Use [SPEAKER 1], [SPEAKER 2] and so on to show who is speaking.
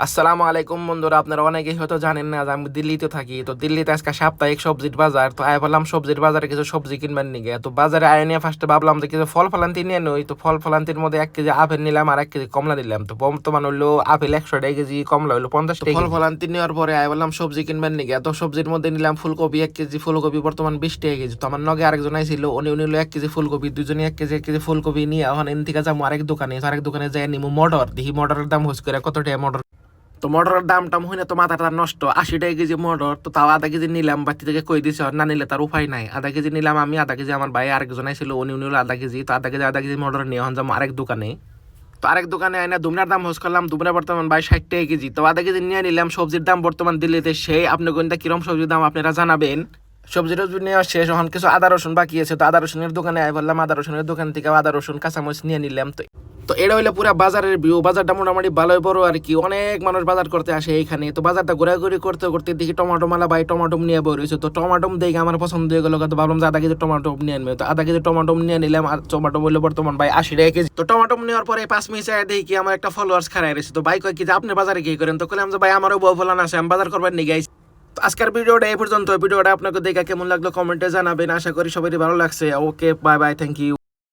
[SPEAKER 1] আসসালামু আলাইকুম বন্ধুরা, আপনারা অনেকেই হয়তো জানেন না যে আমি দিল্লিতে থাকি। তো দিল্লিতে আজকে সাপ্তাহিক সবজির বাজার। তো আয় বললাম সবজির বাজারে কিছু সবজি কিনবার নিগে। তো বাজারে আয় নিয়ে ফার্স্টে ভাবলাম যে কিছু ফল ফলান্তি নিয়ে নই। তো ফল ফলান্তির মধ্যে 1 কেজি আপেল নিলাম আর 1 কেজি কমলা নিলাম। তো বর্তমান হইলো আপেল 100 টাকা কেজি, কমলা হইলো 50 টাকা। ফল ফলান্তি নেওয়ার পরে আয় বললাম সবজি কিনবার নিগে। তো সবজির মধ্যে নিলাম ফুলকপি 1 কেজি, ফুলকপি বর্তমান 20 টাকা কেজি। তো আমার নগে আরেকজন আইছিল, উনি নিল 1 কেজি ফুলকপি, দুজনে 1 কেজি ফুলকপি নিয়ে এখন এন থেকে যাবো আরেক দোকানে। আরেক দোকানে যাই নিবো মটর, দেখি মটরের দাম হচ্ছে করে কত টাকা মটর। তো মটরের দামটা হইলে তো মাথাটা নষ্ট, 80 টাকা কেজি মটর। তো তাও আধা কেজি নিলাম, বাড়ি থেকে কই দিছে না নিলে তার উপায় নাই। আধা কেজি নিলাম আমি, আধা কেজি আমার ভাই আরেকজন ছিল, উনি নিল আধা কেজি। তো আধা কেজি মটর নিয়ে এখন যাবো আরেক দোকানে। তো আরেক দোকানে আইনা দুমরার দাম হোস করলাম, দুমরা বর্তমান ভাই 60 টাকা কেজি। তো আধা কেজি নিয়ে নিলাম। সবজির দাম বর্তমান দিল্লিতে সেই, আপনি কোনটা কিরম সবজির দাম আপনারা জানাবেন। সবজি টবজি নেওয়া শেষ, এখন কিছু আদা রসুন বাকি আছে। তো আদা রসুনের দোকানে আই বললাম, আদা রসুনের দোকান থেকে আদা রসুন কাঁচামরিচ নিয়ে নিলাম। তো তো এটা হইলে পুরা বাজারের ভিউ। বাজারটা মোটামুটি ভালোই বড় আর কি, অনেক মানুষ বাজার করতে আসে এইখানে। তো বাজারটা ঘোরাঘুরি করতে করতে দেখি টমাটো মালা ভাই টমাটো নিয়ে বই রয়েছে। তো টমাটো দেখে আমার পছন্দ হয়ে গেল। তো ভাবলাম যে আধা কেজি টমাটো নিয়ে আনবে। তো আধা কেজি টমাটো নিয়ে নিলাম। আর টমাটো বললে বর্তমান ভাই 80 টাকা কেজি। তো টমাটো নেওয়ার পরে 5 মিনিট আগে দেখি কি আমার একটা ফলোয়ার্স খারাই রয়েছে। তো ভাই কয় কি যে আপনি বাজারে কি করেন? তো বললাম যে ভাই আমারও বউ ফলান আছে, আমি বাজার করবার নিয়ে গাইছি। তো আজকের ভিডিওটা এই পর্যন্ত। ভিডিওটা আপনাকে দেখে কেমন লাগলো কমেন্টে জানাবেন। আশা করি সবারই ভালো লাগছে। ওকে, বাই বাই, থ্যাংক ইউ।